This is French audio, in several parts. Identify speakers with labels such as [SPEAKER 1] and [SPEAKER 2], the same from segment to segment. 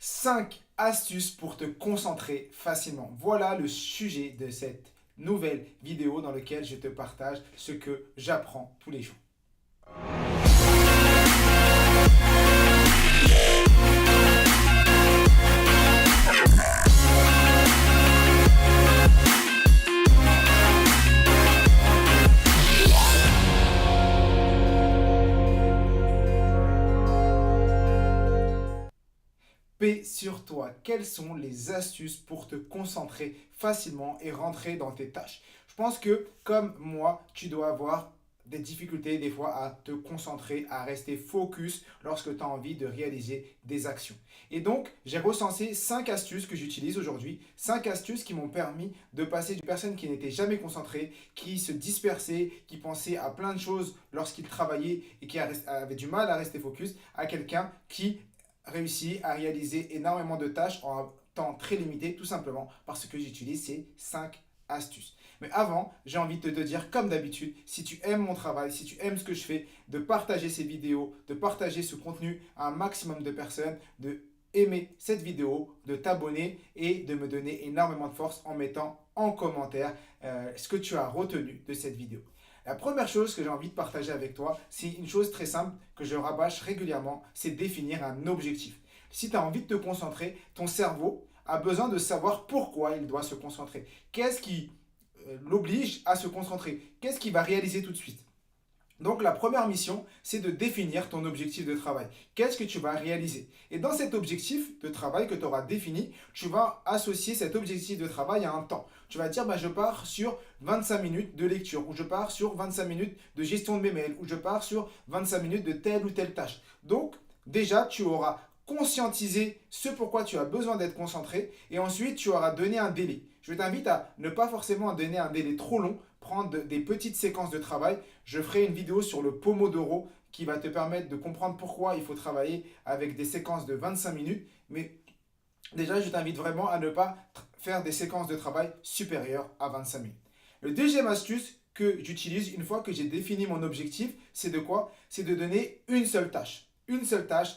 [SPEAKER 1] 5 astuces pour te concentrer facilement. Voilà le sujet de cette nouvelle vidéo dans laquelle je te partage ce que j'apprends tous les jours. Paix sur toi, quelles sont les astuces pour te concentrer facilement et rentrer dans tes tâches? Je pense que, comme moi, tu dois avoir des difficultés des fois à te concentrer, à rester focus lorsque tu as envie de réaliser des actions. Et donc, j'ai recensé 5 astuces que j'utilise aujourd'hui, 5 astuces qui m'ont permis de passer d'une personne qui n'était jamais concentrée, qui se dispersait, qui pensait à plein de choses lorsqu'il travaillait et qui avait du mal à rester focus, à quelqu'un qui réussi à réaliser énormément de tâches en un temps très limité, tout simplement parce que j'utilise ces 5 astuces. Mais avant, j'ai envie de te dire, comme d'habitude, si tu aimes mon travail, si tu aimes ce que je fais, de partager ces vidéos, de partager ce contenu à un maximum de personnes, de aimer cette vidéo, de t'abonner et de me donner énormément de force en mettant en commentaire ce que tu as retenu de cette vidéo. La première chose que j'ai envie de partager avec toi, c'est une chose très simple que je rabâche régulièrement, c'est définir un objectif. Si tu as envie de te concentrer, ton cerveau a besoin de savoir pourquoi il doit se concentrer. Qu'est-ce qui l'oblige à se concentrer? Qu'est-ce qu'il va réaliser tout de suite? Donc la première mission, c'est de définir ton objectif de travail. Qu'est-ce que tu vas réaliser? Et dans cet objectif de travail que tu auras défini, tu vas associer cet objectif de travail à un temps. Tu vas dire, je pars sur 25 minutes de lecture, ou je pars sur 25 minutes de gestion de mes mails, ou je pars sur 25 minutes de telle ou telle tâche. Donc déjà, tu auras conscientisé ce pourquoi tu as besoin d'être concentré, et ensuite tu auras donné un délai. Je t'invite à ne pas forcément donner un délai trop long, prendre des petites séquences de travail. Je ferai une vidéo sur le Pomodoro qui va te permettre de comprendre pourquoi il faut travailler avec des séquences de 25 minutes. Mais déjà, je t'invite vraiment à ne pas faire des séquences de travail supérieures à 25 minutes. Le deuxième astuce que j'utilise une fois que j'ai défini mon objectif, c'est de quoi? C'est de donner une seule tâche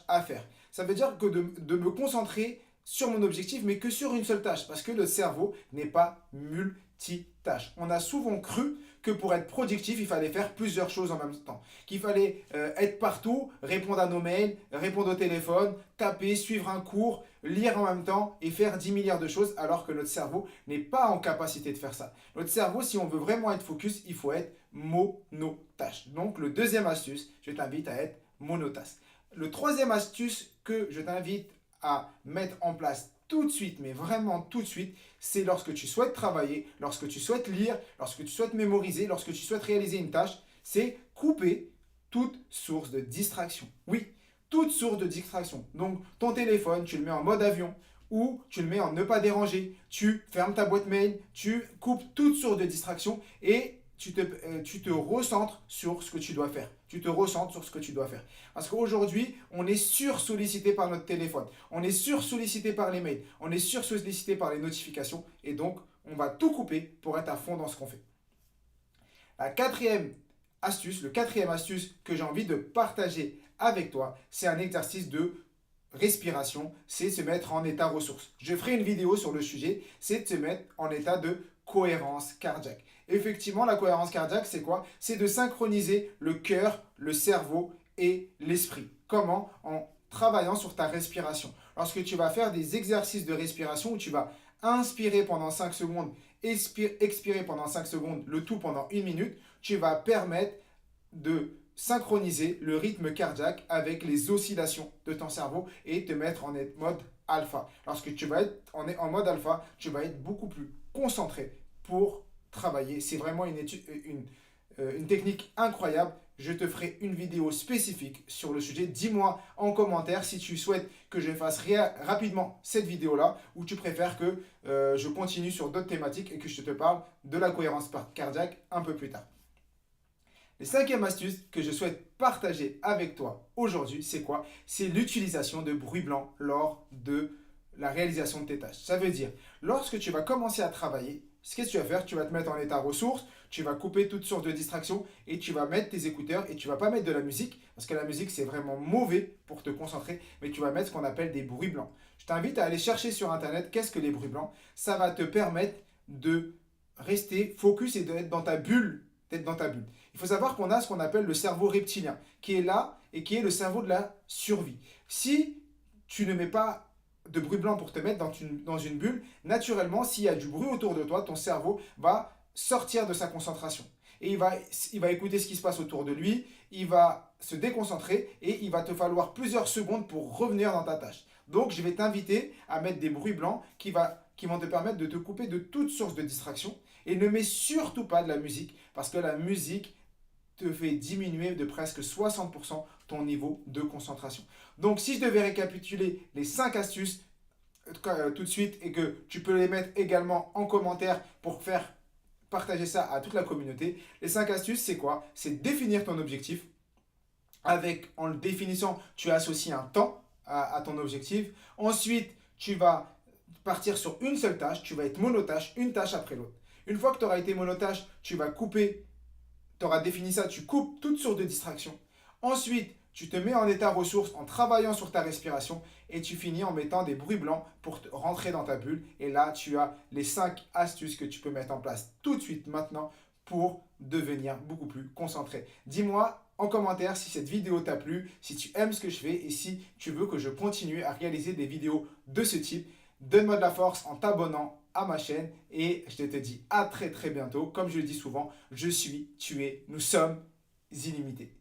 [SPEAKER 1] à faire. Ça veut dire que de me concentrer sur mon objectif, mais que sur une seule tâche, parce que le cerveau n'est pas multitâche. On a souvent cru que pour être productif, il fallait faire plusieurs choses en même temps. Qu'il fallait être partout, répondre à nos mails, répondre au téléphone, taper, suivre un cours, lire en même temps et faire 10 milliards de choses, alors que notre cerveau n'est pas en capacité de faire ça. Notre cerveau, si on veut vraiment être focus, il faut être monotâche. Donc, le deuxième astuce, je t'invite à être monotâche. Le troisième astuce que je t'invite à mettre en place tout de suite, mais vraiment tout de suite, c'est lorsque tu souhaites travailler, lorsque tu souhaites lire, lorsque tu souhaites mémoriser, lorsque tu souhaites réaliser une tâche, c'est couper toute source de distraction. Oui, toute source de distraction. Donc, ton téléphone, tu le mets en mode avion ou tu le mets en ne pas déranger, tu fermes ta boîte mail, tu coupes toute source de distraction et tu te recentres sur ce que tu dois faire. Tu te recentres sur ce que tu dois faire. Parce qu'aujourd'hui, on est sursollicité par notre téléphone. On est sursollicité par les mails. On est sursollicité par les notifications. Et donc, on va tout couper pour être à fond dans ce qu'on fait. Le quatrième astuce que j'ai envie de partager avec toi, c'est un exercice de respiration. C'est se mettre en état ressource. Je ferai une vidéo sur le sujet. C'est de se mettre en état de cohérence cardiaque. Effectivement, la cohérence cardiaque, c'est quoi? C'est de synchroniser le cœur, le cerveau et l'esprit. Comment? En travaillant sur ta respiration. Lorsque tu vas faire des exercices de respiration où tu vas inspirer pendant 5 secondes, expirer pendant 5 secondes, le tout pendant 1 minute, tu vas permettre de synchroniser le rythme cardiaque avec les oscillations de ton cerveau et te mettre en mode alpha. Lorsque tu vas être en mode alpha, tu vas être beaucoup plus concentré pour travailler. C'est vraiment une technique incroyable. Je te ferai une vidéo spécifique sur le sujet. Dis-moi en commentaire si tu souhaites que je fasse rapidement cette vidéo-là ou tu préfères que je continue sur d'autres thématiques et que je te parle de la cohérence cardiaque un peu plus tard. La cinquième astuce que je souhaite partager avec toi aujourd'hui, c'est quoi? C'est l'utilisation de bruit blanc lors de la réalisation de tes tâches. Ça veut dire, lorsque tu vas commencer à travailler, ce que tu vas faire, tu vas te mettre en état ressource, tu vas couper toutes sortes de distractions et tu vas mettre tes écouteurs et tu vas pas mettre de la musique parce que la musique c'est vraiment mauvais pour te concentrer, mais tu vas mettre ce qu'on appelle des bruits blancs. Je t'invite à aller chercher sur internet qu'est-ce que les bruits blancs. Ça va te permettre de rester focus et d'être dans ta bulle, d'être dans ta bulle. Il faut savoir qu'on a ce qu'on appelle le cerveau reptilien qui est là et qui est le cerveau de la survie. Si tu ne mets pas de bruit blanc pour te mettre dans une bulle, naturellement, s'il y a du bruit autour de toi, ton cerveau va sortir de sa concentration. Et il va écouter ce qui se passe autour de lui, il va se déconcentrer et il va te falloir plusieurs secondes pour revenir dans ta tâche. Donc, je vais t'inviter à mettre des bruits blancs qui vont te permettre de te couper de toute source de distraction. Et ne mets surtout pas de la musique, parce que la musique te fait diminuer de presque 60% ton niveau de concentration. Donc, si je devais récapituler les 5 astuces tout de suite et que tu peux les mettre également en commentaire pour faire partager ça à toute la communauté, les 5 astuces, c'est quoi? C'est définir ton objectif. En le définissant, tu associes un temps à ton objectif. Ensuite, tu vas partir sur une seule tâche, tu vas être monotâche, une tâche après l'autre. Une fois que tu auras été monotâche, tu vas couper, tu auras défini ça, tu coupes toutes sortes de distractions. Ensuite, tu te mets en état ressource en travaillant sur ta respiration et tu finis en mettant des bruits blancs pour rentrer dans ta bulle. Et là, tu as les 5 astuces que tu peux mettre en place tout de suite maintenant pour devenir beaucoup plus concentré. Dis-moi en commentaire si cette vidéo t'a plu, si tu aimes ce que je fais et si tu veux que je continue à réaliser des vidéos de ce type. Donne-moi de la force en t'abonnant à ma chaîne et je te dis à très très bientôt. Comme je le dis souvent, je suis, tu es, nous sommes illimités.